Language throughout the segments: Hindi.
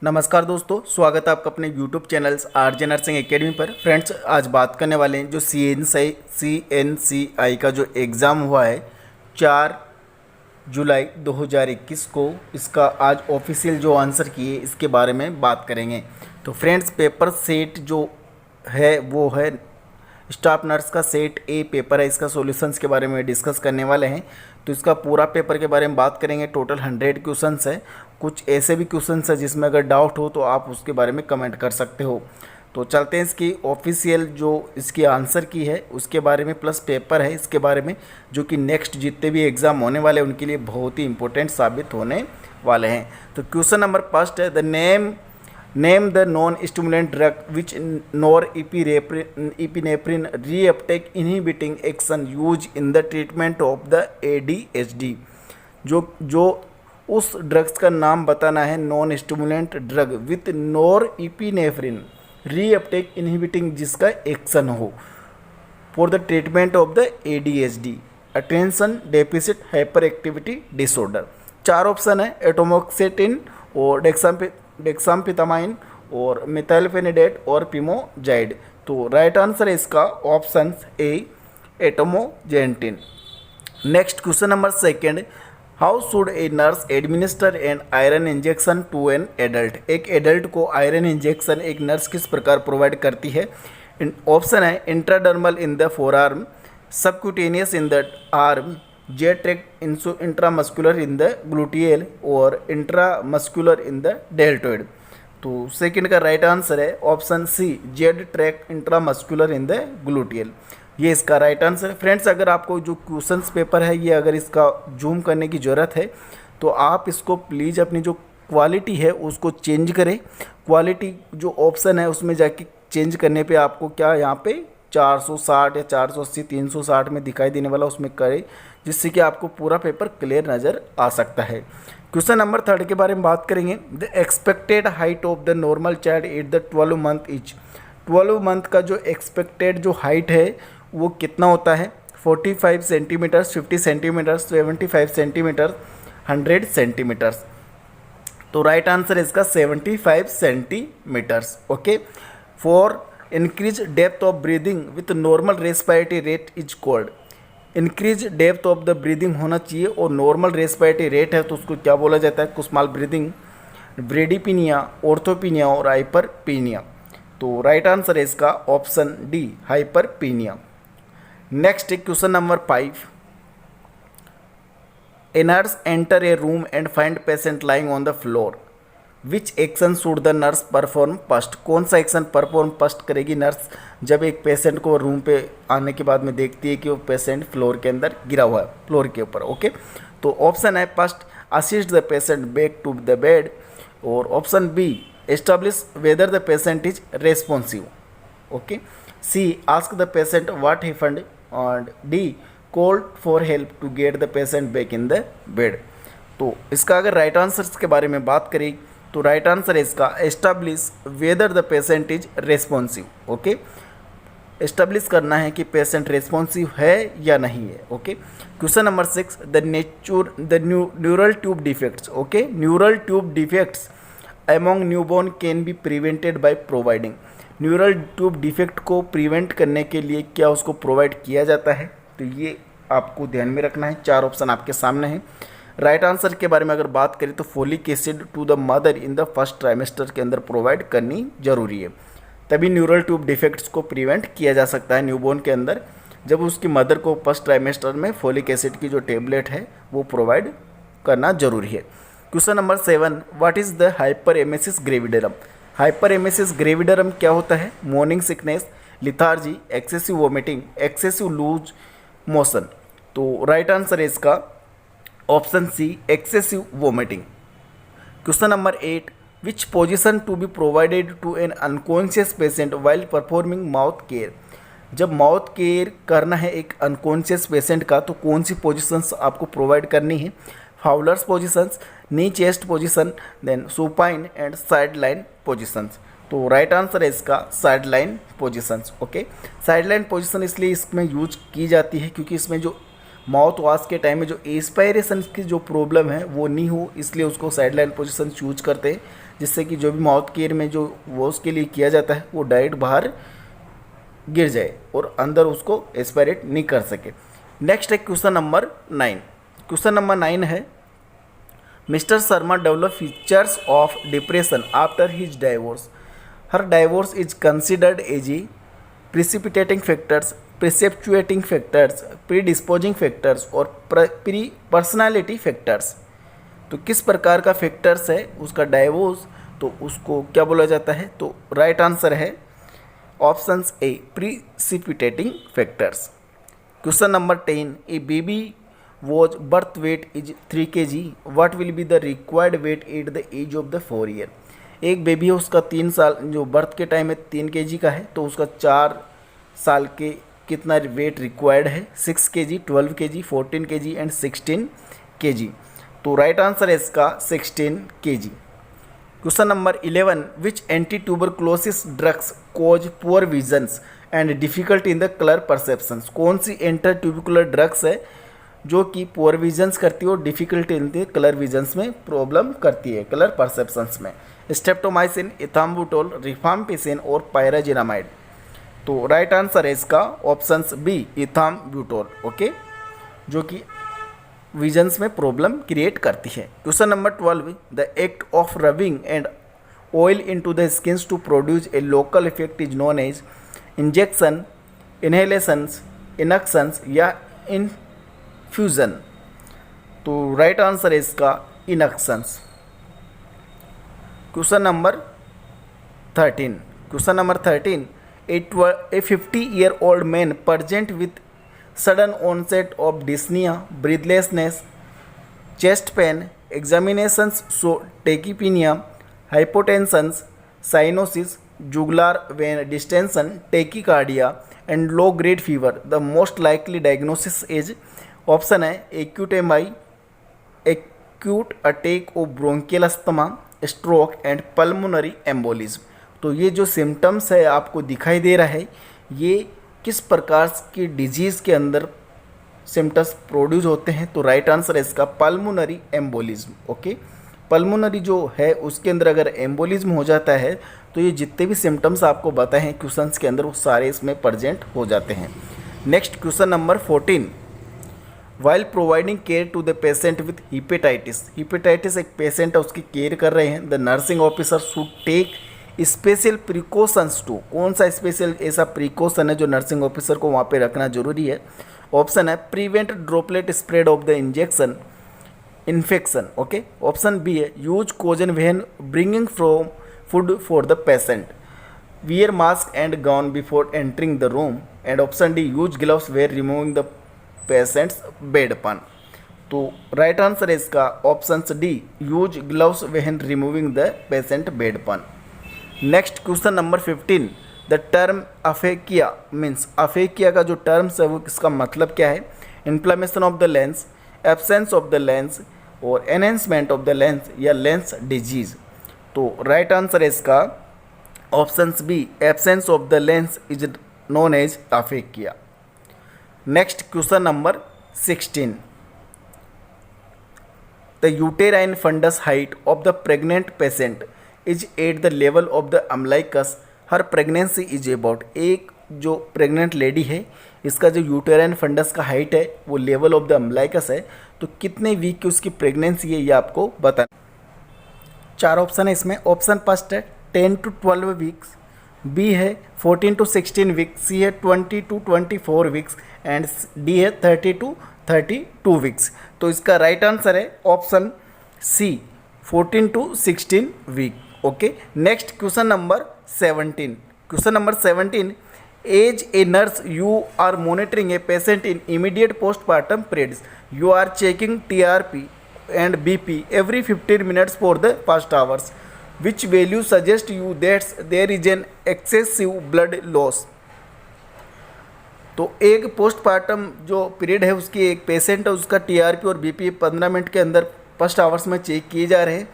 नमस्कार दोस्तों, स्वागत है आपका अपने YouTube channels RJ nursing academy पर। फ्रेंड्स, आज बात करने वाले हैं जो CNCI का जो एग्ज़ाम हुआ है 4 जुलाई 2021 को, इसका आज ऑफिशियल जो आंसर किए इसके बारे में बात करेंगे। तो फ्रेंड्स, पेपर सेट जो है वो है स्टाफ नर्स का सेट ए पेपर है। इसका सॉल्यूशंस के बारे में डिस्कस करने वाले हैं। तो इसका पूरा पेपर के बारे में बात करेंगे। टोटल 100 क्वेश्चंस है। कुछ ऐसे भी क्वेश्चंस है जिसमें अगर डाउट हो तो आप उसके बारे में कमेंट कर सकते हो। तो चलते हैं इसकी ऑफिशियल जो इसकी आंसर की है उसके बारे में, प्लस पेपर है इसके बारे में, जो कि नेक्स्ट जितने भी एग्ज़ाम होने वाले हैं उनके लिए बहुत ही इंपॉर्टेंट साबित होने वाले हैं। तो क्वेश्चन नंबर फर्स्ट है, the name the non stimulant drug which norepinephrine reuptake inhibiting action use in the treatment of the ADHD। जो उस ड्रग्स का नाम बताना है, non stimulant drug with norepinephrine reuptake inhibiting जिसका एक्शन हो for the treatment of the ADHD, attention deficit hyper activity disorder. 4 option है, एटोमोक्सेटिन और डेक्साम्फेटामाइन और मिथाइलफेनिडेट और पिमोजाइड। तो राइट आंसर है इसका ऑप्शन ए, एटोमोजेंटिन। Next question number second, how should a nurse administer an iron injection to an adult. एक एडल्ट को आयरन इंजेक्शन एक नर्स किस प्रकार प्रोवाइड करती है। ऑप्शन है, intradermal in the forearm, subcutaneous in the arm, Z track intramuscular in the gluteal और इंट्रामस्कुलर इन द डेल्टोइड। तो सेकंड का राइट आंसर है option C, Z track intramuscular in the gluteal. ये इसका राइट आंसर है। फ्रेंड्स, अगर आपको जो क्वेश्चंस पेपर है ये अगर इसका जूम करने की ज़रूरत है तो आप इसको प्लीज़ अपनी जो क्वालिटी है उसको चेंज करें। क्वालिटी जो ऑप्शन है उसमें जाके चेंज करने पे आपको क्या यहाँ पे 460 या 480 360 में दिखाई देने वाला उसमें करें, जिससे कि आपको पूरा पेपर क्लियर नज़र आ सकता है। क्वेश्चन नंबर 3 के बारे में बात करेंगे, the expected height of the normal child at the 12 month etch. 12 month का जो एक्सपेक्टेड जो हाइट है वो कितना होता है, 45 सेंटीमीटर, 50 सेंटीमीटर, 75 सेंटीमीटर, 100 सेंटीमीटर्स। तो राइट आंसर है इसका 75 centimetres. Okay, for increase depth of breathing with normal respiratory rate is called. Increase depth of the breathing होना चाहिए और नॉर्मल रेस्पिरेटरी रेट है तो उसको क्या बोला जाता है, कुस्माल ब्रीदिंग, ब्रेडिपिनिया, ऑर्थोपिनिया और हाइपरपीनिया। तो राइट आंसर है इसका option D, hyperpnoea. Next question number 5, a nurse enter a room and find patient lying on the floor, which action should the nurse perform first. कौन सा एक्शन परफॉर्म फर्स्ट करेगी नर्स जब एक पेशेंट को रूम पे आने के बाद में देखती है कि वो पेशेंट फ्लोर के अंदर गिरा हुआ है, फ्लोर के ऊपर। ओके, तो ऑप्शन है first, assist the patient back to the bed, और option B, establish whether the patient is responsive. Okay, C, ask the patient what happened, and D, call for help to get the patient back in the bed. तो इसका अगर राइट आंसर्स के बारे में बात करें तो राइट आंसर है इसका establish whether the patient is responsive. Okay, establish करना है कि पेशेंट रेस्पॉन्सिव है या नहीं है। Okay, question number 6, the neural tube defects. Okay, neural tube defects among newborn can be prevented by providing. Neural tube defect को प्रिवेंट करने के लिए क्या उसको प्रोवाइड किया जाता है, तो ये आपको ध्यान में रखना है। 4 ऑप्शन आपके सामने हैं। राइट आंसर के बारे में अगर बात करें तो folic acid to the mother in the first trimester के अंदर प्रोवाइड करनी जरूरी है, तभी न्यूरल ट्यूब डिफेक्ट्स को प्रिवेंट किया जा सकता है न्यूबॉर्न के अंदर, जब उसकी मदर को फर्स्ट ट्राइमेस्टर में फोलिक एसिड की जो टेबलेट है वो प्रोवाइड करना जरूरी है। Question number 7, what is the hyperemesis gravidarum. Hyperemesis gravidarum क्या होता है, morning sickness, lethargy, excessive vomiting, excessive loose motion. तो राइट आंसर है इसका option C, excessive vomiting. Question number 8, which position to be provided to an unconscious patient while performing mouth care. जब माउथ केयर करना है एक अनकॉन्शियस पेशेंट का तो कौन सी पोजिशंस आपको प्रोवाइड करनी है, Fowler's positions, knee chest position, then supine and side line positions. तो राइट आंसर है इसका साइड लाइन पोजिशंस। ओके, साइड लाइन पोजिशन इसलिए इसमें यूज की जाती है क्योंकि इसमें जो माउथ वॉश के टाइम में जो एस्पायरेशन की जो प्रॉब्लम है वो नहीं हो, इसलिए उसको साइड लाइन पोजिशन चूज करते हैं, जिससे कि जो भी माउथ केयर में जो वो उसके लिए किया जाता है वो डायरेक्ट बाहर गिर जाए और अंदर उसको एस्पायरेट नहीं कर सके। नेक्स्ट है क्वेश्चन नंबर 9। क्वेश्चन नंबर 9 है mister Sharma develop features of depression after his divorce. Her divorce is considered as a precipitating factors, precipitating factors, predisposing factors और प्री पर्सनालिटी फैक्टर्स। तो किस प्रकार का फैक्टर्स है उसका डाइवोर्स, तो उसको क्या बोला जाता है? तो राइट आंसर है options A precipitating factors. Question number 10 a baby was birth weight is 3 kg, what will be the required weight at the age of the 4 year. एक बेबी है उसका 3 साल जो बर्थ के टाइम में 3 kg का है, तो उसका 4 साल के कितना वेट रिक्वायर्ड है? 6 kg, 12 kg, 14 kg and 16 kg। तो राइट आंसर है इसका 16 kg। Question number 11 which anti tuberculosis drugs cause poor visions and difficult in the colour perceptions. कौन सी एंटी ट्यूबिकुलर ड्रग्स है जो कि पुअर विजन्स करती है और difficult in the colour visions में प्रॉब्लम करती है, कलर परसेप्शंस में? स्ट्रेप्टोमाइसिन, इथाम्बुटोल, रिफाम्पिसिन और पायराजिनामाइड। तो राइट आंसर है इसका ऑप्शंस बी इथाम्बुटोल, ओके, जो कि विजन्स में प्रॉब्लम क्रिएट करती है। Question number 12 the act of rubbing and oil into the skins to produce a local effect is known as injection, inhalations, inunctions या इन्फ्यूजन। तो राइट आंसर है इसका inunctions. Question number 13 a 50-year-old man present with sudden onset of dyspnea, breathlessness, chest pain, examinations show tachypnea, hypotension, cyanosis, jugular vein distension, tachycardia and low grade fever. The most likely diagnosis is option है acute attack of bronchial asthma, stroke and pulmonary embolism। तो ये जो सिम्टम्स है आपको दिखाई दे रहा है, ये किस प्रकार की डिजीज़ के अंदर सिम्टम्स प्रोड्यूस होते हैं? तो राइट आंसर है इसका पल्मोनरी एम्बोलिज्म, ओके। पल्मोनरी जो है उसके अंदर अगर एम्बोलिज्म हो जाता है तो ये जितने भी सिम्टम्स आपको बताए हैं क्वेश्चंस के अंदर वो सारे इसमें प्रेजेंट हो जाते हैं। Next question number 14 while providing care to the patient with hepatitis एक पेशेंट है उसकी केयर कर रहे हैं, the nursing officer should take special precautions to. कौन सा स्पेशल ऐसा प्रिकॉशन है जो नर्सिंग ऑफिसर को वहाँ पे रखना जरूरी है? ऑप्शन है prevent droplet spread of the injection infection, okay. Option B है यूज कोजन when bringing from food for the patient, wear mask and gown before entering the room and option D use gloves where removing the patient's bedpan. तो राइट आंसर है इसका option D use gloves when removing the patient bedpan. Next question number 15 the term aphakia means aphakia का जो टर्म्स है वो इसका मतलब क्या है? Inflammation of the lens, absence of the lens और एनहेंसमेंट ऑफ द लेंस या लेंस डिजीज। तो राइट आंसर है इसका option B absence of the lens is known as aphakia. Next question number 16 the uterine fundus height of the pregnant patient is at the level of the umbilicus. Her pregnancy is about, एक जो प्रेग्नेंट लेडी है इसका जो यूटेराइन फंडस का हाइट है वो लेवल ऑफ द अम्लाइकस है, तो कितने वीक की उसकी प्रेगनेंसी है ये आपको बताना। 4 ऑप्शन है इसमें। ऑप्शन फर्स्ट है 10 to 12 वीक्स, बी है 14 to 16 वीक्स, सी है 20 to 24 वीक्स एंड डी है 30 to 32 वीक्स। तो इसका राइट आंसर है option C 14 to 16 week, okay. Next question number 17 as a nurse you are monitoring a patient in immediate postmortem periods, you are checking TRP and BP every 15 minutes for the first hours, which value suggest you that there is an excessive blood loss। तो एक पोस्टमार्टम जो पीरियड है उसकी एक पेशेंट है उसका TRP और BP 15 मिनट के अंदर फर्स्ट आवर्स में चेक किए जा रहे हैं,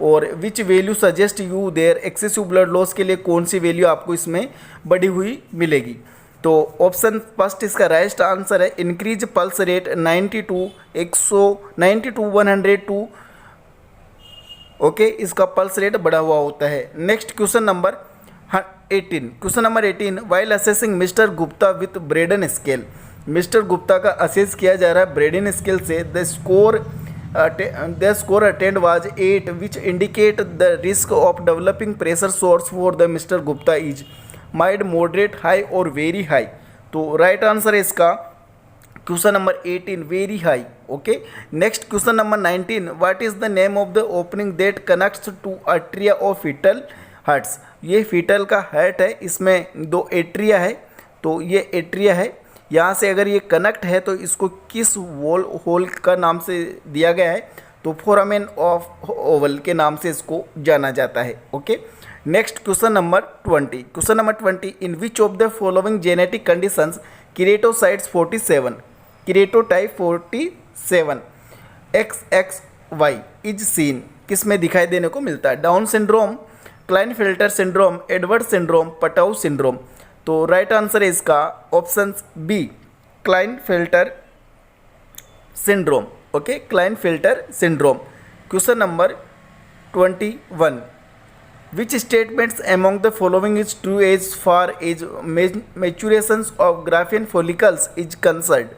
और which value suggest you there excessive blood loss के लिए कौन सी वैल्यू आपको इसमें बढ़ी हुई मिलेगी? तो ऑप्शन फर्स्ट इसका राइट आंसर है increase pulse rate 90 to 100 to okay, इसका पल्स रेट बढ़ा हुआ होता है। Next question number 18, question number 18, while assessing mister Gupta with Braden scale, mister Gupta का असेस किया जा रहा है ब्रेडन स्केल से। The score attend was 8 which indicate the risk of developing pressure sores for the mister Gupta is mild, moderate, high और वेरी हाई। तो राइट आंसर है इसका question number 18 very high. Okay, next question number 19, what is the name of the opening that connects to atria of fetal hearts. ये फीटल का हार्ट है, इसमें 2 एट्रिया है, तो ये एट्रिया है। यहाँ से अगर ये कनेक्ट है तो इसको किस वॉल होल का नाम से दिया गया है, तो फोरामेन ऑफ ओवल के नाम से इसको जाना जाता है। Okay, next question number 20, question number 20, in which of the following genetic conditions keratocytes 47 karyotype 47 XXY is seen, किस में दिखाई देने को मिलता है। Down syndrome, Klinefelter syndrome, Edward syndrome, Patau syndrome. तो राइट आंसर है इसका option B Klinefelter syndrome. Okay, Klinefelter syndrome. Question number 21, which statements among the following is true as far as maturation of Graafian follicles is concerned.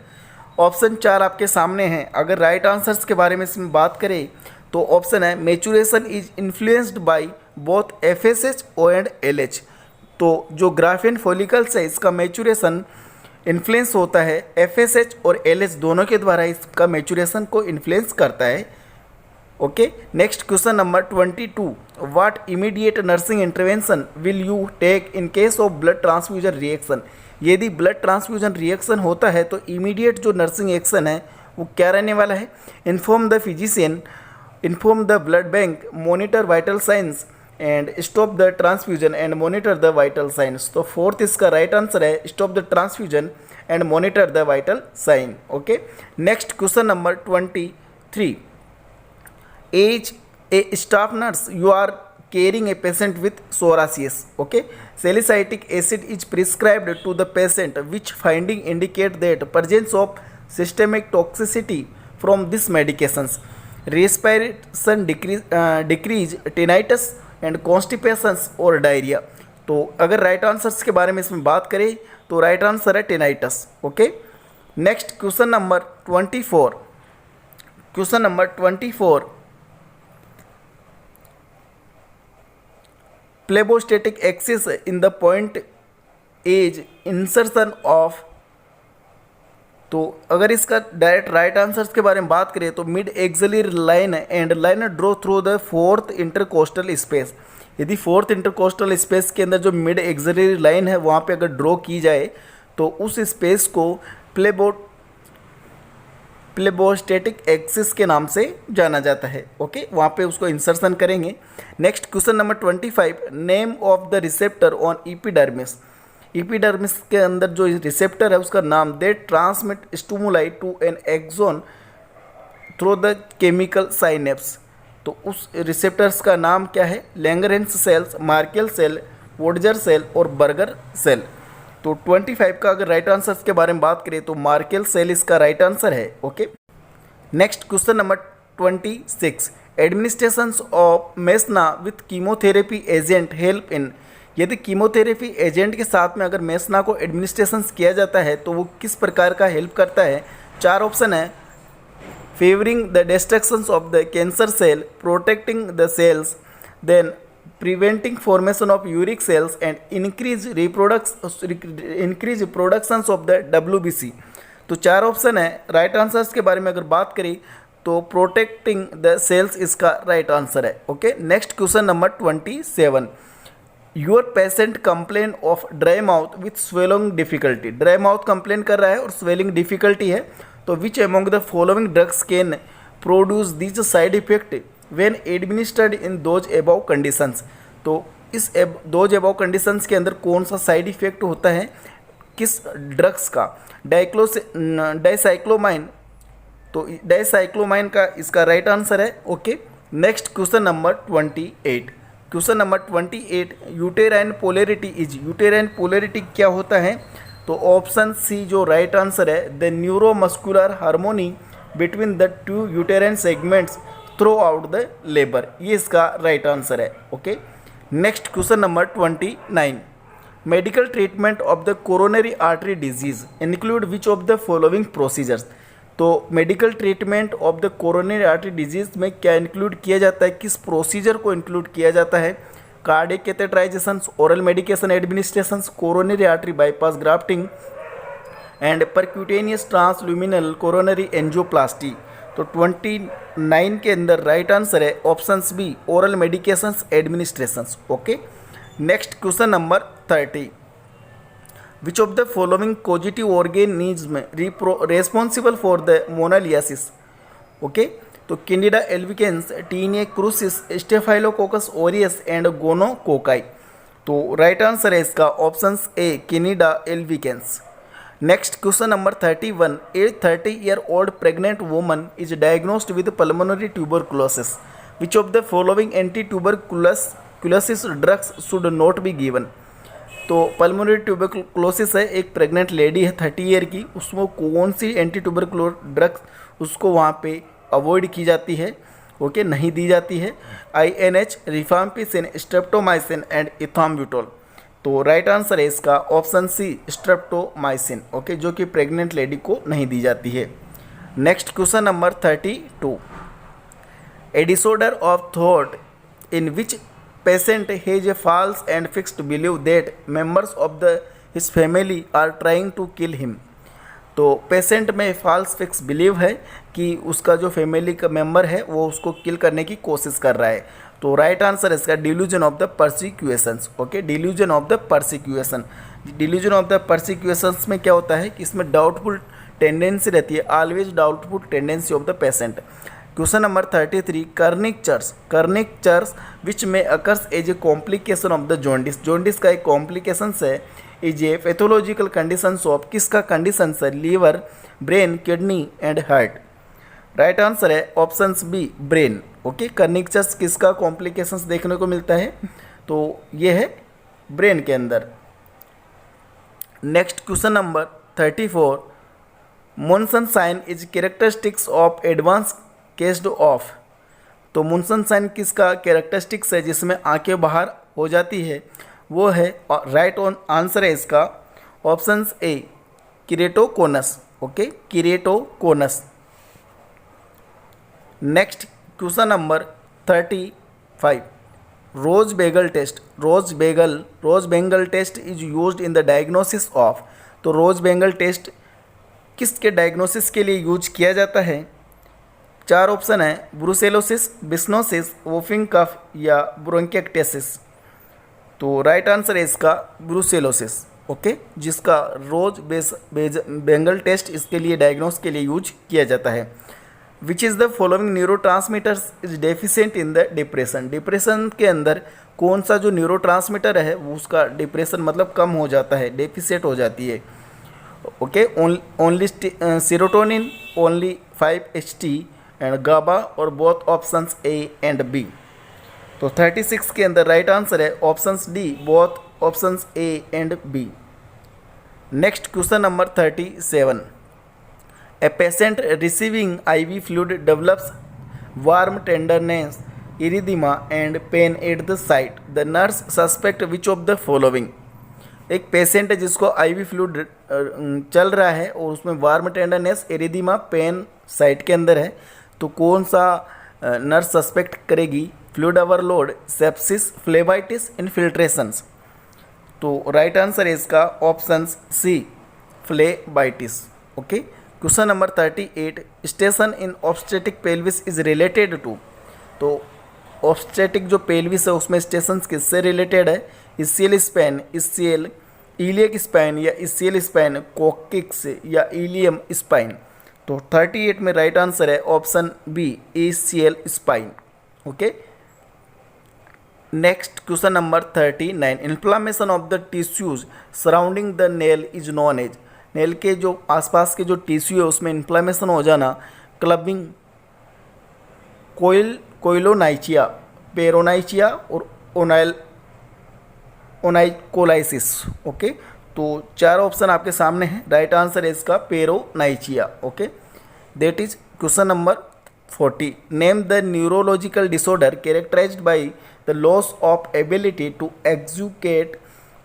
Option 4 आपके सामने हैं। अगर राइट आंसर्स के बारे में इसमें बात करें तो ऑप्शन है maturation is influenced by both FSH and LH। तो जो ग्राफियन फॉलिकल्स है इसका मैच्यूरेशन इन्फ्लुएंस होता है FSH और LH दोनों के द्वारा इसका मैच्यूरेशन को इन्फ्लुएंस करता है। Okay, next question number 22, what immediate nursing intervention will you take in case of blood transfusion reaction. यदि ब्लड ट्रांसफ्यूजन रिएक्शन होता है तो इमीडिएट जो नर्सिंग एक्शन है वो क्या रहने वाला है। Inform the physician, inform the blood bank, monitor vital signs and stop the transfusion and monitor the vital signs. तो फोर्थ इसका राइट आंसर है stop the transfusion and monitor the vital sign. Okay, next question number 23, as a staff nurse you are caring a patient with psoriasis. Okay, salicylic acid is prescribed to the patient, which finding indicate that presence of systemic toxicity from these medications, respiration decrease, tinnitus and constipations or diarrhea. तो अगर राइट आंसर्स के बारे में इसमें बात करें तो राइट आंसर है tinnitus. Okay, next question number 24, question number 24, phlebostatic axis in the point as insertion of. तो अगर इसका डायरेक्ट राइट आंसर्स के बारे में बात करें तो mid axillary line and line draw through the fourth intercostal space. यदि फोर्थ इंटरकोस्टल स्पेस के अंदर जो मिड एक्सिलरी लाइन है वहाँ पे अगर ड्रॉ की जाए तो उस स्पेस को प्लेबोस्टेटिक एक्सिस के नाम से जाना जाता है। ओके, वहाँ पे उसको इंसर्शन करेंगे। Next question number 25, name of the receptor on epidermis. Epidermis के अंदर जो रिसेप्टर है उसका नाम, they transmit stimuli to an axon through the chemical synapse. तो उस रिसेप्टर्स का नाम क्या है। लैंगरेंस सेल्स, मार्केल सेल, वोडजर सेल और बर्गर सेल। तो 25 का अगर राइट आंसर्स के बारे में बात करें तो मार्केल सेल इसका राइट आंसर है। Okay, next question number 26, administration of mesna with chemotherapy agent help in. यदि कीमोथेरेपी एजेंट के साथ में अगर मेसना को एडमिनिस्ट्रेशन किया जाता है तो वो किस प्रकार का हेल्प करता है। 4 ऑप्शन है, favouring the destruction of the cancer cell, protecting the cells, then preventing formation of uric cells and increase productions of the WBC। तो 4 ऑप्शन है। राइट आंसर्स के बारे में अगर बात करें तो प्रोटेक्टिंग द सेल्स इसका राइट आंसर है। Okay, next question number 27, your patient complain of dry mouth with swelling difficulty. Dry mouth complain कर रहा है और स्वेलिंग डिफिकल्टी है, तो which among the following drugs can produce this side effect when administered in those above conditions। तो इस those above conditions के अंदर कौन सा साइड इफेक्ट होता है किस ड्रग्स का। डाइसाइक्लोमाइन। तो डाइसाइक्लोमाइन का इसका राइट आंसर है। Okay, next question number 28, question number 28, uterine polarity is. Uterine polarity क्या होता है। तो ऑप्शन सी जो राइट आंसर है, the neuromuscular harmony between the 2 uterine segments throughout the labour, ये इसका राइट आंसर है। Okay, next question number 29, medical treatment of the coronary artery disease include which of the following procedures. तो medical treatment of the coronary artery disease में क्या इंक्लूड किया जाता है, किस प्रोसीजर को इंक्लूड किया जाता है? Cardiac catheterization, oral medication administration, coronary artery bypass grafting and percutaneous transluminal coronary angioplasty. तो 29 के अंदर राइट आंसर है options B, oral medications administrations. Okay, next question number 30, which of the following positive organism responsible for the moniliasis. Okay, तो Candida albicans, tinea cruris, Staphylococcus aureus and gonococci. तो राइट आंसर है इसका options A, Candida albicans. Next question number 31, a 30-year-old pregnant woman is diagnosed with pulmonary tuberculosis. Which of the following anti-tuberculosis drugs should not be given? तो पल्मोनरी ट्यूबरकुलोसिस है, एक प्रेग्नेंट लेडी है 30 ईयर की, उसको कौन सी एंटी ट्यूबरकुलो ड्रग्स उसको वहाँ पे अवॉइड की जाती है? ओके, नहीं दी जाती है। INH, rifampicin, streptomycin and ethambutol. तो राइट आंसर है इसका ऑप्शन सी, स्ट्रेप्टोमाइसिन। ओके, जो कि प्रेग्नेंट लेडी को नहीं दी जाती है। Next question number 32, a disorder of thought in which patient has a false and fixed believe that members of the his family are trying to kill him. तो पेशेंट में फॉल्स फिक्स बिलीव है कि उसका जो फैमिली का मेंबर है वो उसको किल करने की कोशिश कर रहा है। तो राइट आंसर है इसका delusion of the persecutions. Okay, delusion of the persecution. Delusion of the persecutions में क्या होता है कि इसमें डाउटफुल टेंडेंसी रहती है, always doubtful tendency of the patient. Question number 33, kernicterus which में occurs as a complication of the jaundice. Jaundice का एक कॉम्प्लिकेशन है, is a pathological condition of किसका कंडीशन है? Liver, brain, kidney and heart. Right answer है options B, brain. Okay, kernicterus किसका कॉम्प्लिकेशंस देखने को मिलता है? तो ये है ब्रेन के अंदर। Next question number 34, Munson sign is characteristics of advance cased of. तो मुनसन साइन किसका कैरेक्टरिस्टिक्स है जिसमें आंखें बाहर हो जाती है? वो है राइट आंसर है इसका options A, keratoconus. Okay, keratoconus. Next question number 35, rose bengal test. Rose bengal test is used in the diagnosis of. तो रोज बेंगल टेस्ट किसके डायग्नोसिस के लिए यूज किया जाता है? 4 ऑप्शन है, ब्रुसेलोसिस, बिस्नोसिस, वोफिंग कफ या ब्रोंकिएक्टेसिस। तो राइट आंसर है इसका ब्रुसेलोसिस। ओके, जिसका रोज बेंगल टेस्ट इसके लिए डायग्नोस के लिए यूज किया जाता है। Which is the following neurotransmitters is deficient in the depression. Depression के अंदर कौन सा जो न्यूरोट्रांसमीटर है वो उसका डिप्रेशन मतलब कम हो जाता है, डेफिशिएंट हो जाती है। Okay, only serotonin, only 5-HT and GABA और both options A and B. तो 36 के अंदर राइट आंसर है options D, both options A and B. Next question number 37, a patient receiving IV fluid develops warm tenderness, erythema and pain at the site. The nurse suspect which of the following? एक पेशेंट है जिसको IV फ्लूइड चल रहा है और उसमें warm tenderness, erythema, pain site के अंदर है, तो कौन सा नर्स सस्पेक्ट करेगी? Fluid overload, sepsis, phlebitis, infiltrations. तो राइट आंसर है इसका options C, phlebitis. Okay, question number 38, station in obstetric pelvis is related to. तो ऑब्स्टेटिक जो पेल्विस है उसमें स्टेशन किससे रिलेटेड है? Ischial span, ischial iliac spine या इसियल स्पाइन, कोकिक्स या इलियम स्पाइन। तो 38 में राइट आंसर है option B, ischial spine. Okay, next question number 39, inflammation of the tissues surrounding the nail is known as. Nail के जो आसपास के जो टिश्यू है उसमें इन्फ्लामेशन हो जाना, क्लबिंग, कोइलोनाइचिया, पेरोनाइचिया और ओनाइकोलाइसिस। ओके, तो 4 ऑप्शन आपके सामने हैं, राइट आंसर है इसका paronychia. Okay, that is question number 40. Name the neurological disorder characterized by the loss of ability to execute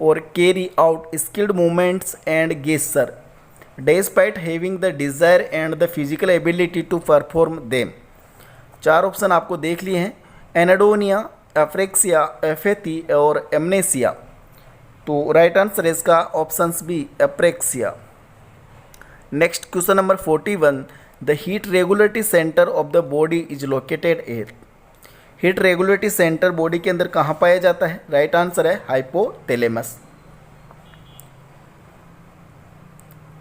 or carry out skilled movements and gesture despite having the desire and the physical ability to perform them. चार ऑप्शन आपको देख लिए हैं, एनाडोनिया, एफ्रेक्सिया, एफेथी और एमनेसिया। तो राइट आंसर है इसका option B, apraxia. Next question number 41, the heat regulatory centre of the body is located at. Heat regulatory centre body के अंदर कहाँ पाया जाता है? राइट आंसर है hypothalamus.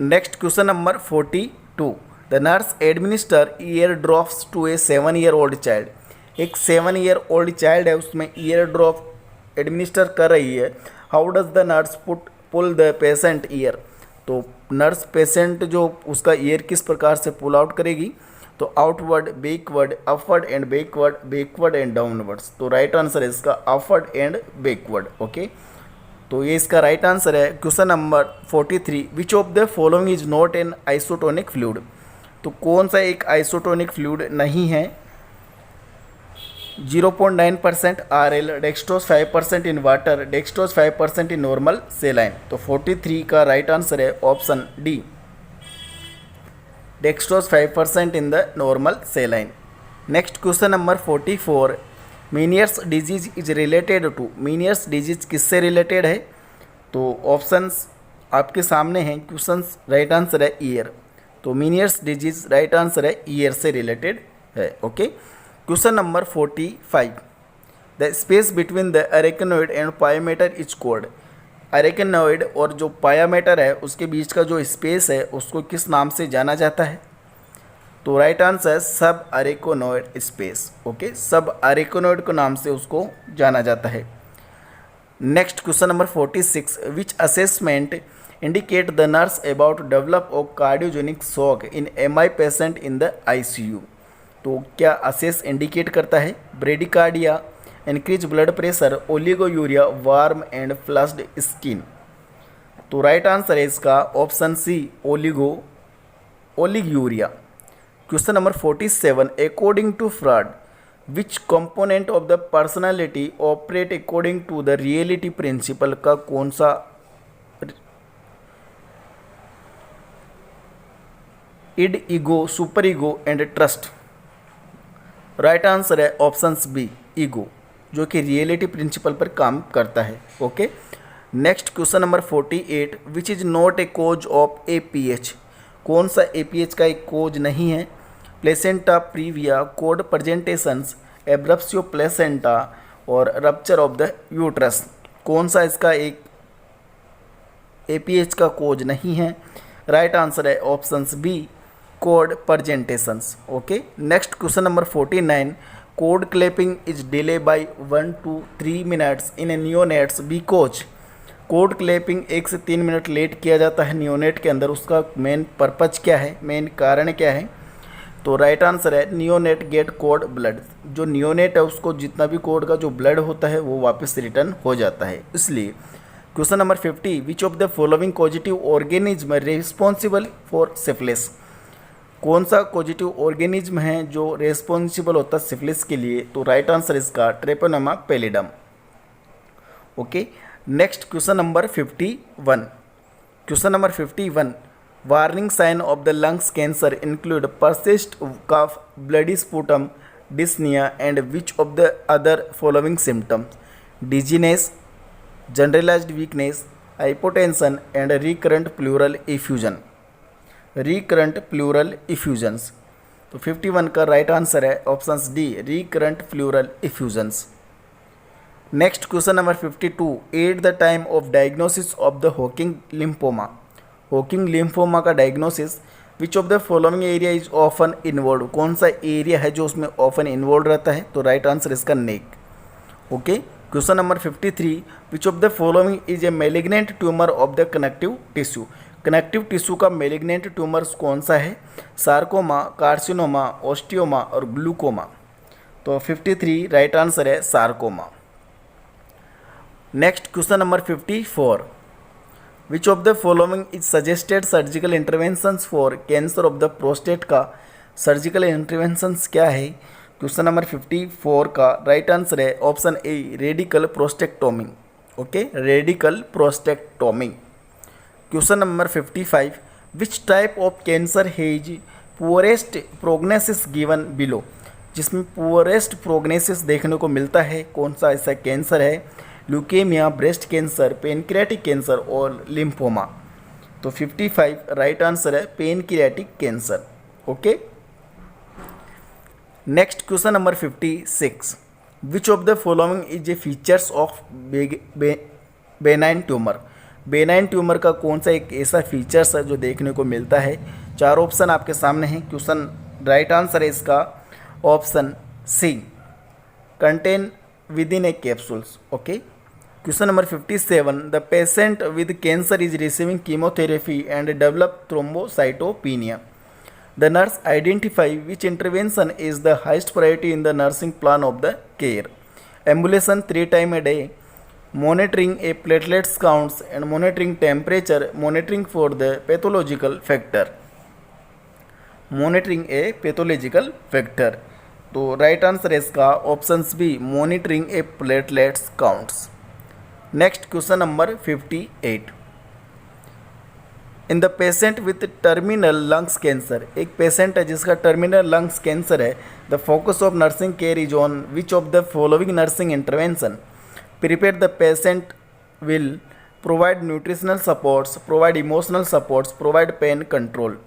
Next question number 42, the nurse administer ear drops to a 7-year-old child. एक 7-year-old चाइल्ड है, उसमें ईयर ड्रॉप एडमिनिस्टर कर रही है। How does the nurse pull the patient ear. तो नर्स पेशेंट जो उसका ईयर किस प्रकार से पुल आउट करेगी? तो outward, backward, upward and backward, backward and downwards. तो राइट आंसर है इसका अपवर्ड एंड बैकवर्ड। ओके, तो ये इसका राइट आंसर है। Question number 43, which of the following is not an isotonic fluid. तो कौन सा एक आइसोटोनिक फ्लूइड नहीं है? 0.9% RL, dextrose 5% in water, dextrose 5% in normal saline. तो 43 का राइट आंसर है option D, dextrose 5% in the normal saline. Next question number 44, Meniere's disease is related to. Meniere's disease किससे रिलेटेड है? तो ऑप्शंस आपके सामने हैं क्वेश्चंस। राइट आंसर है ईयर। तो मीनियर्स डिजीज राइट आंसर है ईयर से रिलेटेड है। Okay, question number 45, the space between the अरेकेनोइड and pia mater is called. Arachnoid और जो पायोमीटर है उसके बीच का जो स्पेस है उसको किस नाम से जाना जाता है? तो राइट आंसर है सब अरेकेनोइड स्पेस। ओके, सब अरेकेनोइड के नाम से उसको जाना जाता है। Next question number 46, which assessment indicate the nurse about develop of cardiogenic shock in MI patient in the ICU। तो क्या असेस इंडिकेट करता है? Bradycardia, increase blood pressure, oliguria, warm and flushed skin. तो राइट आंसर है इसका option C, oliguria. Question number 47, according to Freud which component of the personality operate according to the reality principle. का कौन सा id, ego, super ego and trust. Right answer है ऑप्शन बी, ईगो, जो कि रियलिटी प्रिंसिपल पर काम करता है। Okay, next question number 48, which is not a cause of APH। कौन सा APH का एक कोज नहीं है? Placenta previa, cord presentations, abruptio placenta और रप्चर ऑफ द यूट्रस। कौन सा इसका एक APH का कोज नहीं है? राइट आंसर है option B, cord presentations. Okay, next question number 49, code clapping is delay by 1 to 3 minutes in neonates because. Cord clamping 1 से 3 मिनट लेट किया जाता है नियोनेट के अंदर, उसका मेन पर्पज क्या है, मेन कारण क्या है? तो राइट आंसर है नियोनेट गेट कोड ब्लड। जो नियोनेट है उसको जितना भी कोड का जो ब्लड होता है वो वापस रिटर्न हो जाता है, इसलिए। Question number 50, which of the following positive organism responsible for syphilis. कौन सा पॉजिटिव ऑर्गेनिज्म है जो रेस्पॉन्सिबल होता है सिफिलिस के लिए? तो राइट आंसर इसका treponema pallidum. Okay, next question number 51। Question number 51, warning sign of the lungs cancer include persist cough, bloody sputum, dyspnoea and which of the other following symptoms? Dizziness, generalised weakness, hypotension and recurrent pleural effusion. Recurrent pleural effusions. तो 51 का राइट आंसर है option D, recurrent pleural effusions. Next question number 52, at the time of diagnosis of the Hawking lymphoma. Hawking lymphoma का diagnosis, which of the following area is often involve. कौन सा एरिया है जो उसमें ऑफन इन्वॉल्व रहता है? तो राइट आंसर इसका neck. Okay, question number 53, which of the following is a malignant tumour of the connective tissue. Connective tissue का मैलिग्नेंट ट्यूमर्स कौन सा है? सार्कोमा, कार्सिनोमा, ऑस्टियोमा और ग्लूकोमा। तो 53 राइट आंसर है sarcoma. Next question number 54, which of the following is suggested surgical interventions for cancer of the prostate. का सर्जिकल इंटरवेंशंस क्या है? क्वेश्चन नंबर 54 का राइट आंसर है option A, radical prostatectomy. Okay, radical prostatectomy. Question number 55, which type of cancer has poorest prognosis given below? जिसमें पुअरेस्ट प्रोग्नोसिस देखने को मिलता है, कौन सा ऐसा कैंसर है? Leukaemia, breast cancer, pancreatic cancer और लिम्फोमा। तो 55 राइट आंसर है pancreatic cancer. Okay, next question number 56, which of the following is A features of benign tumour? Benign tumour का कौन सा एक ऐसा फीचर्स है जो देखने को मिलता है? चार ऑप्शन आपके सामने हैं। क्वेश्चन राइट आंसर है इसका option C, contain within a capsules. Okay, question number 57, the patient with cancer is receiving chemotherapy and develop thrombocytopenia. The nurse identify which intervention is the highest priority in the nursing plan of the care. Ambulation 3 times a day, monitoring a platelets counts and monitoring temperature, monitoring for the pathological factor. Monitoring a pathological factor. तो राइट आंसर है इसका option B, monitoring a platelets counts. Next question number 58, in the patient with terminal lungs cancer, एक पेशेंट है जिसका टर्मिनल लंग्स कैंसर है, the focus of nursing care is on which of the following nursing intervention? Prepare the patient will provide nutritional supports, provide emotional supports, provide pain control.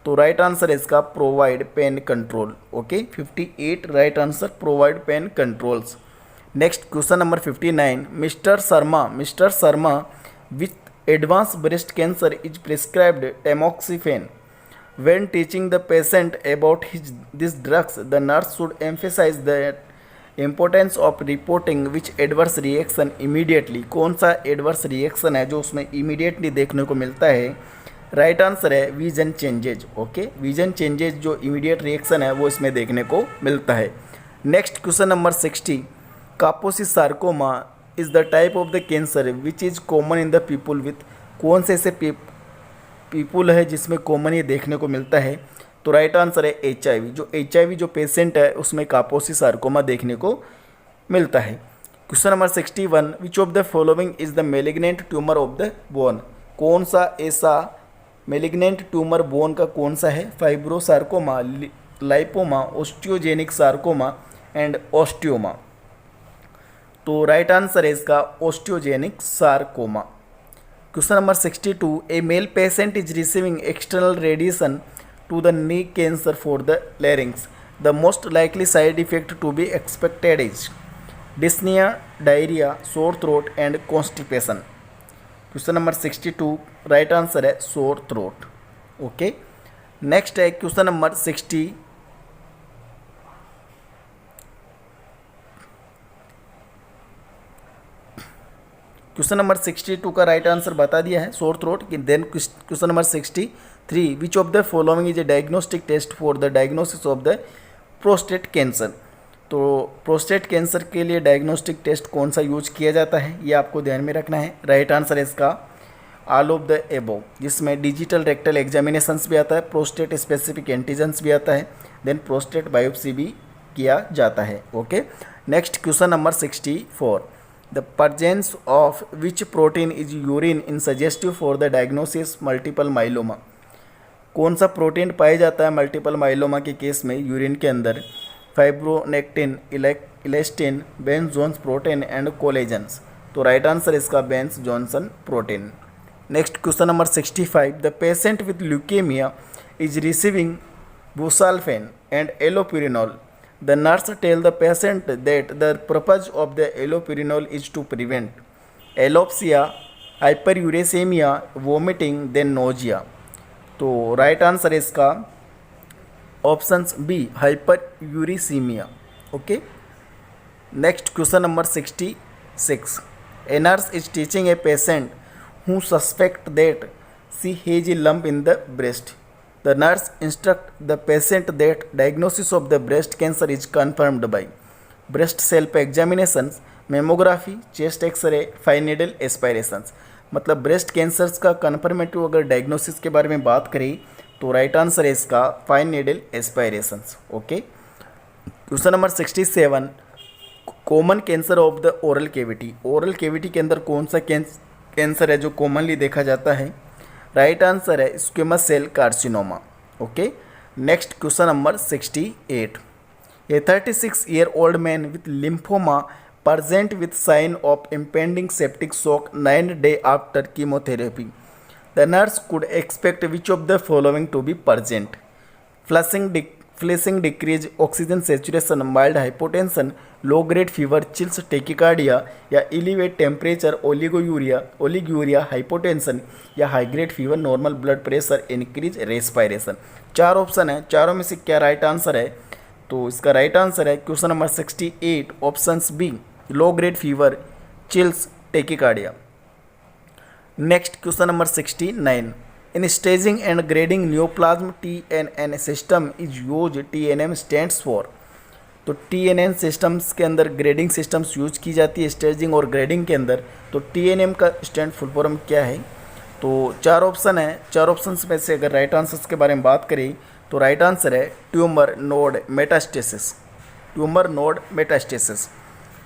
तो राइट आंसर है इसका provide pain control. Okay, 58 right answer, provide pain controls. Next question number 59, mister Sharma with advanced breast cancer is prescribed tamoxifen. When teaching the patient about these drugs, the nurse should emphasize the importance of reporting which adverse reaction immediately. कौन सा adverse reaction है जो उसमें immediately देखने को मिलता है? राइट आंसर है vision changes. Okay, vision changes जो इमीडिएट रिएक्शन है वो इसमें देखने को मिलता है। Next question number 60, कापोसी sarcoma is the type of the cancer which is common in the people with, कौन से ऐसे पीपुल है जिसमें कॉमन ये देखने को मिलता है? तो राइट आंसर है HIV जो पेशेंट है उसमें कापोसी सार्कोमा देखने को मिलता है। Question number 61, which of the following is the malignant tumour of the bone? कौन सा ऐसा मेलिग्नेंट ट्यूमर बोन का कौन सा है? Fibrosarcoma, lipoma, osteogenic sarcoma and osteoma. तो राइट आंसर है इसका osteogenic sarcoma. Question number 62, a male patient is receiving external radiation to the knee cancer for the larynx, the most likely side effect to be expected is dyspnoea, diarrhoea, sore throat and constipation. Question number 62 right answer है सोर थ्रोट। ओके, नेक्स्ट है क्वेश्चन नंबर 60, क्वेश्चन नंबर 62 का राइट आंसर बता दिया है sore throat. Then question number 63, which of the following is a diagnostic test for the diagnosis of the prostate cancer? तो प्रोस्टेट कैंसर के लिए डायग्नोस्टिक टेस्ट कौन सा यूज किया जाता है ये आपको ध्यान में रखना है। राइट आंसर है इसका ऑल ऑफ द एबोव, जिसमें डिजिटल रेक्टल एग्जामिनेशंस भी आता है, प्रोस्टेट स्पेसिफिक एंटीजेंस भी आता है, देन प्रोस्टेट बायोप्सी भी किया जाता है। Okay, next question number 64, the presence of which protein is urine in suggestive for the diagnosis multiple myeloma? कौन सा प्रोटीन पाया जाता है मल्टीपल माइलोमा के केस में यूरिन के अंदर? Fibronectin, elastin, Bence Jones protein and collagens. तो राइट आंसर इसका Bence Johnson protein. Next question number 65, the patient with leukaemia is receiving busulfan and allopurinol, the nurse tell the patient that the purpose of the allopurinol is to prevent alopsia, hyperuricemia, vomiting, then nausea. तो राइट आंसर है इसका option B, hyperuricaemia. Okay, next question number 66, a nurse is teaching a patient who suspect that she has a lump in the breast. The nurse instructs the patient that diagnosis of the breast cancer is confirmed by breast self examinations, mammography, chest x-ray, fine needle aspirations। मतलब ब्रेस्ट कैंसर्स का कन्फर्मेटिव अगर डायग्नोसिस के बारे में बात करें तो राइट आंसर है इसका fine needle aspirations. Okay, question number 67, common cancer of the oral cavity. Oral cavity के अंदर कौन सा कैंसर है जो कॉमनली देखा जाता है? राइट आंसर है squamous cell carcinoma. Okay, next question number 68, a 36-year-old man with lymphoma present with sign of impending septic shock 9 days after chemotherapy. The nurse could expect which of the following to be present? Flushing decrease, oxygen saturation, mild hypotension, low grade fever, chills, tachycardia या elevate temperature, oliguria, hypotension या high grade fever, normal blood pressure, increase respiration। चार ऑप्शन है, चारों में से क्या राइट आंसर है? तो इसका राइट आंसर है question number 68 options B, low grade fever, chills, tachycardia. Next question number 69, in staging and grading neoplasm TNN system is use, TNM stands for. तो TNN सिस्टम्स के अंदर ग्रेडिंग सिस्टम्स यूज की जाती है स्टेजिंग और ग्रेडिंग के अंदर, तो TNM का स्टैंड फुल फॉर्म क्या है? तो चार ऑप्शन है, चार ऑप्शंस में से अगर राइट आंसर्स के बारे में बात करें तो राइट आंसर है tumour node metastasis, tumour node metastasis.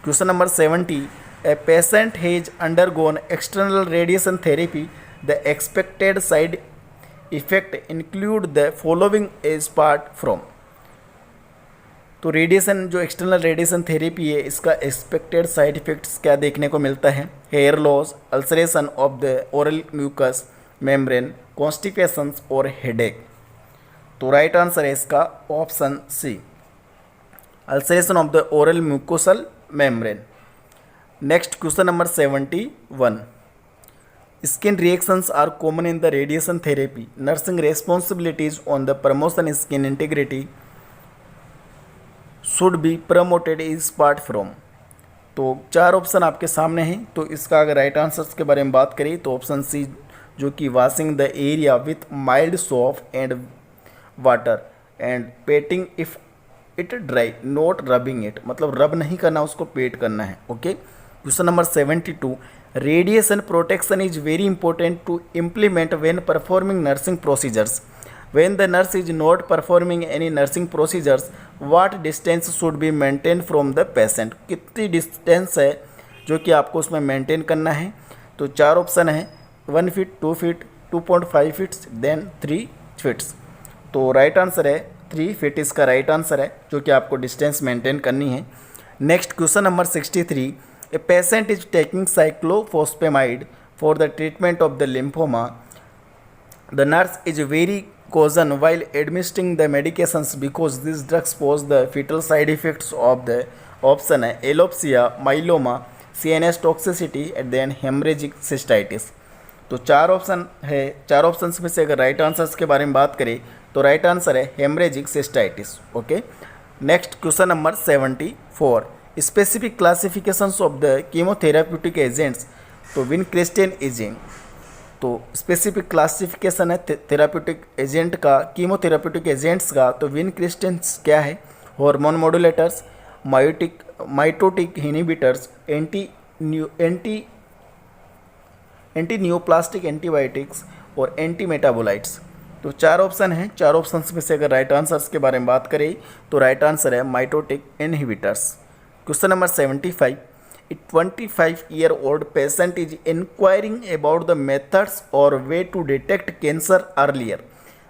Question number 70, a patient has undergone external radiation therapy, the expected side effect include the following as part from. तो रेडिएशन, जो एक्सटर्नल रेडिएशन थेरेपी है, इसका एक्सपेक्टेड साइड इफेक्ट्स क्या देखने को मिलता है? Hair loss, ulceration of the oral mucous membrane, constipation और हेडेक। तो राइट आंसर है इसका option C, ulceration of the oral mucosal membrane. Next question number 71, skin reactions are common in the radiation therapy, nursing responsibilities on the promotion skin integrity should be promoted is part from. तो चार ऑप्शन आपके सामने हैं, तो इसका अगर राइट आंसर्स के बारे में बात करें तो ऑप्शन सी, जो कि washing the area with mild soap and water and patting if it dry, not rubbing it, मतलब रब नहीं करना, उसको पेट करना है। Okay, question number 72, radiation protection is very important to implement when performing nursing procedures, when the nurse is not performing any nursing procedures, what distance should be maintain from the patient. कितनी डिस्टेंस है जो कि आपको उसमें मेंटेन करना है? तो चार ऑप्शन है, 1 feet, 2 feet, 2.5 feets, then 3 feets. तो राइट आंसर है 3 फीट इसका राइट आंसर है, जो कि आपको डिस्टेंस मेंटेन करनी है। Next question number 63, a patient is taking cyclophosphamide for the treatment of the lymphoma, the nurse is very कॉजन while administering the medications because this drugs pose the fatal side effects of the option है alopecia, myeloma, CNS toxicity and then haemorrhagic cystitis. तो चार ऑप्शन है, चार ऑप्शंस में से अगर राइट आंसर्स के बारे में बात करें तो राइट आंसर है haemorrhagic cystitis. Okay, next question number 74, specific classifications of the chemotherapeutic agents. तो विनक्रिस्टेन एजेंट, तो स्पेसिफिक क्लासिफिकेशन है थेराप्यूटिक एजेंट का, कीमोथेराप्यूटिक एजेंट्स का। तो विनक्रिस्टेंस क्या है? Hormone modulators, mitotic inhibitors, anti neoplastic antibiotics और एंटी मेटाबोलाइट्स। तो चार ऑप्शन हैं, चार ऑप्शंस में से अगर राइट आंसर्स के बारे में बात करें तो राइट आंसर है mitotic inhibitors. Question number 75, a 25-year-old patient is inquiring about the methods और way to detect cancer earlier,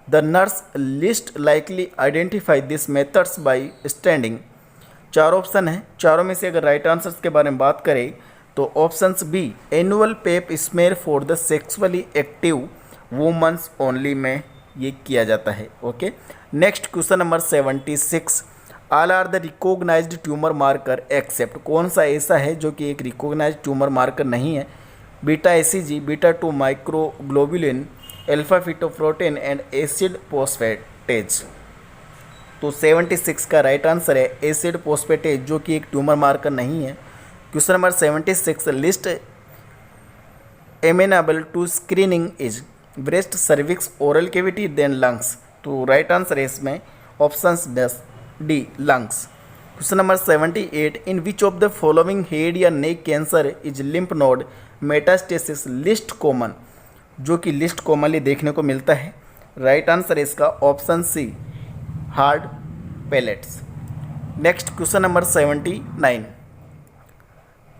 the nurse least likely identify this methods by standing. चार ऑप्शन हैं, चारों में से अगर राइट आंसर्स के बारे में बात करें तो options B, annual pap smear for the sexually active womens only में ये किया जाता है। Okay, next question number 76, all are the recognised tumour marker except, कौन सा ऐसा है जो कि एक रिकॉग्नाइज्ड ट्यूमर मार्कर नहीं है? Beta ACG, beta 2 microglobulin, alpha fetoprotein and acid phosphatase. तो 76 का राइट आंसर है एसिड फोस्फेटेज, जो कि एक ट्यूमर मार्कर नहीं है। Question number 76, least amenable to screening is breast, cervix, oral cavity, then lungs. तो राइट आंसर है इसमें options D, lungs. Question number 78, in which of the following head या neck cancer is lymph node metastasis least common, जो कि लिस्ट कॉमनली देखने को मिलता है? राइट आंसर है इसका option C, hard palates. Next question number 79,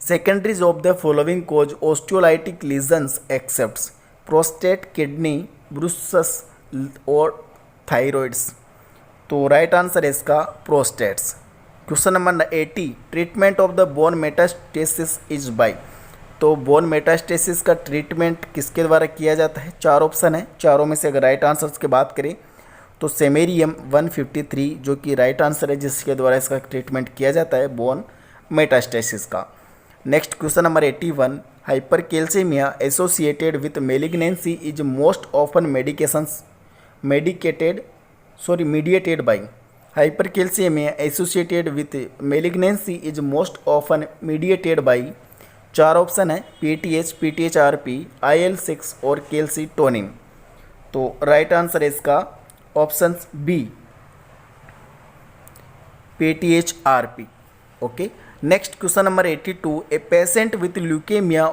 secondaries of the following cause osteolytic lesions excepts prostate, kidney, breasts और थायराइड्स। तो राइट आंसर है इसका prostates. Question number 80, treatment of the bone metastasis is by. तो बोन मेटास्टेसिस का ट्रीटमेंट किसके द्वारा किया जाता है? चार ऑप्शन है, चारों में से अगर राइट आंसर्स की बात करें तो सेमेरियम 153 जो कि राइट आंसर है, जिसके द्वारा इसका ट्रीटमेंट किया जाता है बोन मेटास्टेसिस का। Next question number 81, hypercalcaemia associated with malignancy is most often mediated by। Hypercalcaemia associated with malignancy is most often mediated by, चार ऑप्शन है, पीटीएच, पीटीएचआरपी, IL-6 और कैल्सीटोनिन। तो राइट आंसर है इसका option B, PTHrP. Okay. Next question number 82, a patient with leukaemia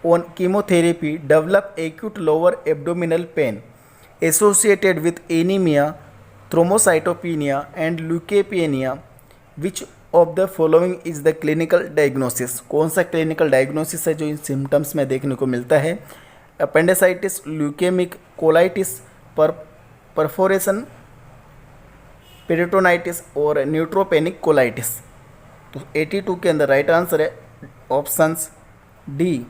on chemotherapy develop acute lower abdominal pain associated with anaemia, thrombocytopenia and leucopenia, which of the following is the clinical diagnosis. कौन सा क्लिनिकल डायग्नोसिस है जो इन सिम्टम्स में देखने को मिलता है? Appendicitis, leukaemic colitis, perforation, peritonitis और न्यूट्रोपेनिक कोलाइटिस। तो 82 के अंदर राइट आंसर है options D,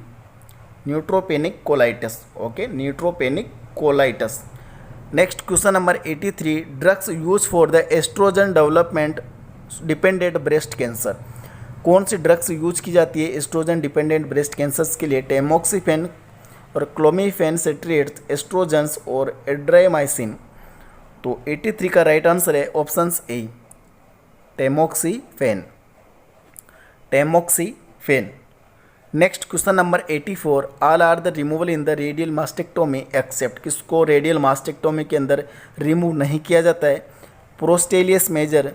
neutropenic colitis. Okay, neutropenic colitis. Next question number 83, drugs use for the oestrogen development dependent breast cancer. कौन सी ड्रग्स यूज की जाती है एस्ट्रोजन डिपेंडेंट ब्रेस्ट कैंसर्स के लिए? टेमोक्सिफेन और क्लोमिफेन सिट्रेट्स, एस्ट्रोजन्स और एड्रामाइसिन। तो 83 का राइट आंसर है options A, tamoxifen. Next question number 84, all are the removal in the radial mastectomy except. किसको रेडियल मास्टेक्टोमी के अंदर रिमूव नहीं किया जाता है? प्रोस्टेलियस मेजर,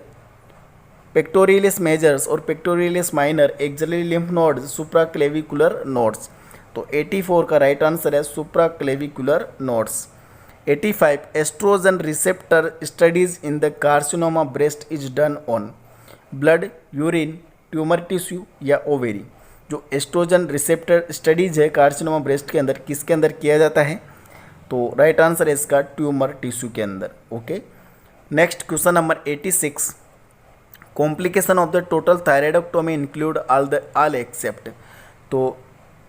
पेक्टोरियलिस मेजर्स और pectoralis minor, axillary lymph nodes, supraclavicular nodes. तो 84 का राइट आंसर है supraclavicular nodes. 85, oestrogen receptor studies in the carcinoma breast is done on blood, urine, tumour tissue या ओवेरी। जो एस्ट्रोजन रिसेप्टर स्टडीज है कार्सिनोमा ब्रेस्ट के अंदर, किसके अंदर किया जाता है? तो राइट आंसर है इसका ट्यूमर टिश्यू के अंदर। Okay. Next question number 86, complication of the total thyroidectomy include all except. तो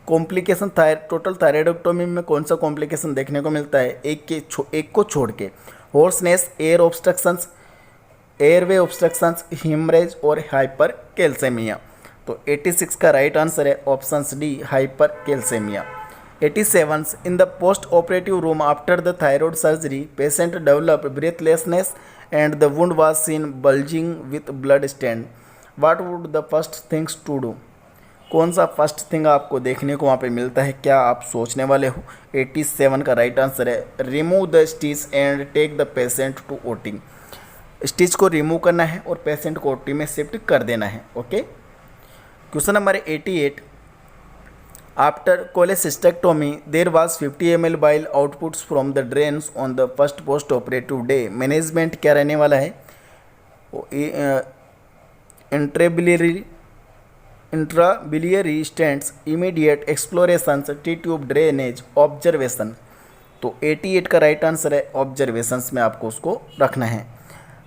कॉम्प्लिकेशन टोटल थायराइडोक्टोमी में कौन सा कॉम्प्लिकेशन देखने को मिलता है? एक को छोड़ के, hoarseness, air obstructions, airway obstructions, haemorrhage और हाइपरकैल्सीमिया। तो 86 का राइट आंसर है options D, hypercalcaemia. 87, in the post operative room after the thyroid surgery patient develop breathlessness and the wound was seen bulging with blood stain, what would the first things to do. कौन सा फर्स्ट थिंग आपको देखने को वहाँ पे मिलता है? क्या आप सोचने वाले हो? 87 का राइट आंसर है remove the stitch and take the patient to OT. Stitch को रिमूव करना है और पेशेंट को ओटी में शिफ्ट कर देना है। Okay. Question number 88, after cholecystectomy there was 50 ml bile outputs from the drains on the first post operative day. Management क्या रहने वाला है? Intrabiliary stents, immediate explorations, T tube drainage, observation. तो 88 का राइट आंसर है ऑब्जर्वेशंस में आपको उसको रखना है।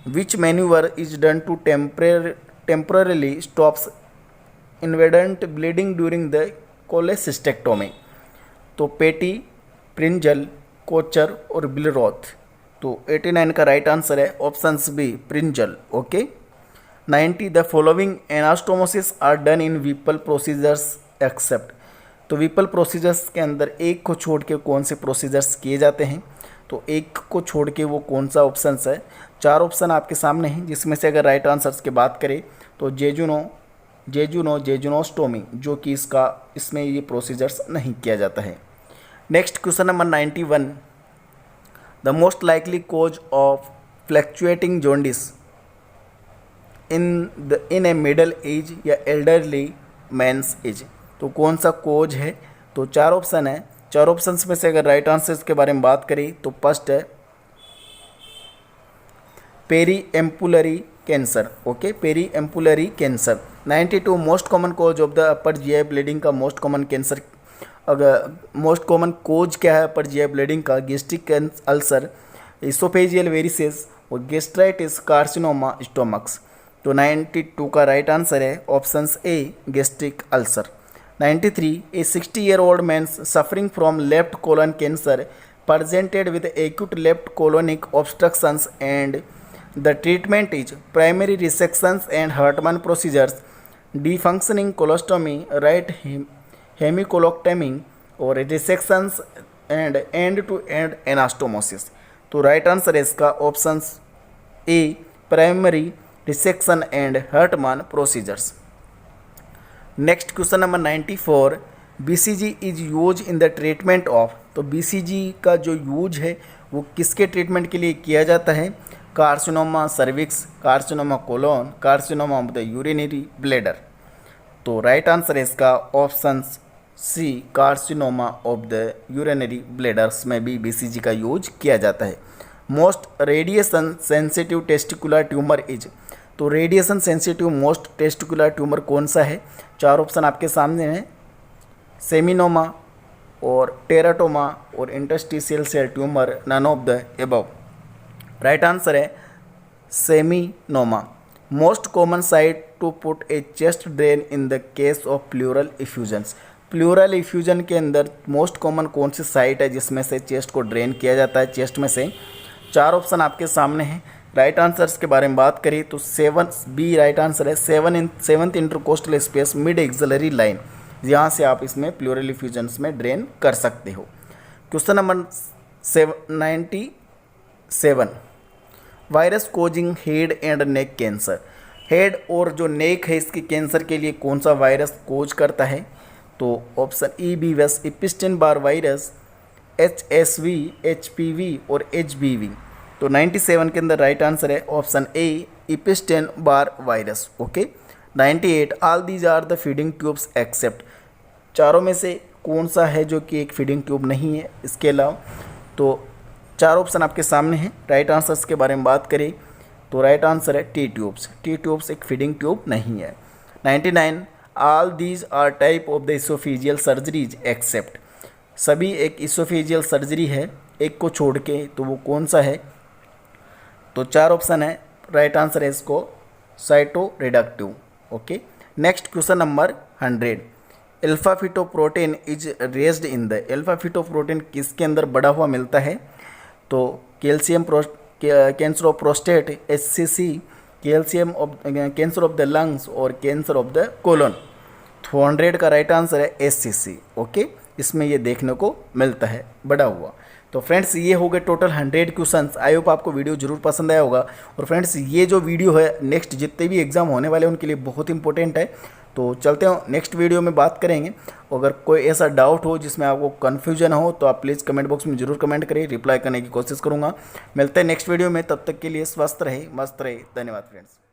Which manoeuvre is done to temporarily stops inadvertent bleeding during the cholecystectomy. तो पेटी, प्रिंजल, कोचर और बिलरोथ। तो 89 का राइट आंसर है options B, Pringle. Okay. 90, the following anastomosis are done in Whipple procedures except. तो वीपल प्रोसीजर्स के अंदर एक को छोड़ के कौन से प्रोसीजर्स किए जाते हैं? तो एक को छोड़ के वो कौन सा ऑप्शंस है? चार ऑप्शन आपके सामने हैं, जिसमें से अगर राइट आंसर्स की बात करें तो जेजुनोस्टोमी, जो कि इसमें ये प्रोसीजर्स नहीं किया जाता है। Next question number 91, the most likely cause of fluctuating jaundice in a middle age या एल्डरली मैंस एज। तो कौन सा कोज है? तो चार ऑप्शन है, चार ऑप्शंस में से अगर राइट आंसर्स के बारे में बात करें तो फर्स्ट है periampullary cancer, okay, periampullary cancer. 92 most common cause of the upper GI bleeding का मोस्ट कॉमन कैंसर, अगर मोस्ट कॉमन कोज क्या है अपर जीआई ब्लीडिंग का, गैस्ट्रिक अल्सर, इसोफेजियल वेरिसेस और गैस्ट्राइटिस, कार्सिनोमा, स्टोमक्स। तो 92 का राइट आंसर है option A gastric ulcer. 93 a 60-year-old man suffering from left colon cancer presented with acute left colonic obstructions and the treatment is primary resections and Hartmann procedures, defunctioning colostomy, right hemicolectomy और resections and end-to-end anastomosis। तो राइट आंसर है इसका option A primary resection and Hartmann procedures. Next question number 94, BCG is use in the treatment of. तो बीसीजी का जो यूज है वो किसके ट्रीटमेंट के लिए किया जाता है, carcinoma cervix, carcinoma colon, carcinoma of the urinary bladder. तो राइट आंसर है इसका option C carcinoma of the urinary bladders में भी बीसीजी का यूज किया जाता है। Most radiation sensitive testicular tumour is. तो radiation sensitive most testicular tumour कौन सा है, चार ऑप्शन आपके सामने हैं, सेमिनोमा और टेराटोमा और interstitial cell tumour, none of the above. Right answer है seminoma. Most common site to put a chest drain in the case of pleural effusions. Pleural effusion के अंदर मोस्ट कॉमन कौन सी साइट है जिसमें से चेस्ट को ड्रेन किया जाता है चेस्ट में से, चार ऑप्शन आपके सामने हैं। राइट आंसर्स के बारे में बात करें तो 7B राइट आंसर है, 7th intercostal space mid axillary line, यहाँ से आप इसमें प्लूरल इफ्यूजन्स में ड्रेन कर सकते हो। Question number 97, virus causing head and neck cancer. Head और जो नेक है इसके कैंसर के लिए कौन सा वायरस कोज करता है, तो ऑप्शन ई बीवस, Epstein Barr virus, HSV, HPV और HBV। तो 97 के अंदर राइट आंसर है option A Epstein Barr virus, okay. 98 all these are the feeding tubes except. चारों में से कौन सा है जो कि एक फीडिंग ट्यूब नहीं है इसके अलावा, तो चार ऑप्शन आपके सामने हैं। राइट आंसर्स के बारे में बात करें तो राइट आंसर है टी ट्यूब्स। टी ट्यूब्स एक फीडिंग ट्यूब नहीं है। 99 all these are type of the oesophageal surgeries except. सभी एक इसोफेजियल सर्जरी है एक को छोड़ के, तो वो कौन सा है, तो चार ऑप्शन है। राइट आंसर है इसको cytoreductive, okay. Next question number 100, alpha fetoprotein is raised in the. Alpha fetoprotein किसके अंदर बड़ा हुआ मिलता है, तो cancer of prostate HCC, cancer of the lungs और कैंसर ऑफ द कोलन। 100 का राइट आंसर है HCC, ओके। इसमें ये देखने को मिलता है बड़ा हुआ। तो फ्रेंड्स ये हो गए टोटल 100 क्वेश्चंस। आई होप आपको वीडियो जरूर पसंद आया होगा। और फ्रेंड्स ये जो वीडियो है नेक्स्ट जितने भी एग्जाम होने वाले हैं उनके लिए बहुत इंपॉर्टेंट है। तो चलते हैं नेक्स्ट वीडियो में बात करेंगे। अगर कोई ऐसा डाउट हो जिसमें आपको कन्फ्यूजन हो तो आप प्लीज़ कमेंट बॉक्स में जरूर कमेंट करें, रिप्लाई करने की कोशिश करूँगा। मिलते हैं नेक्स्ट वीडियो में, तब तक के लिए स्वस्थ रहे, मस्त रहे। धन्यवाद फ्रेंड्स।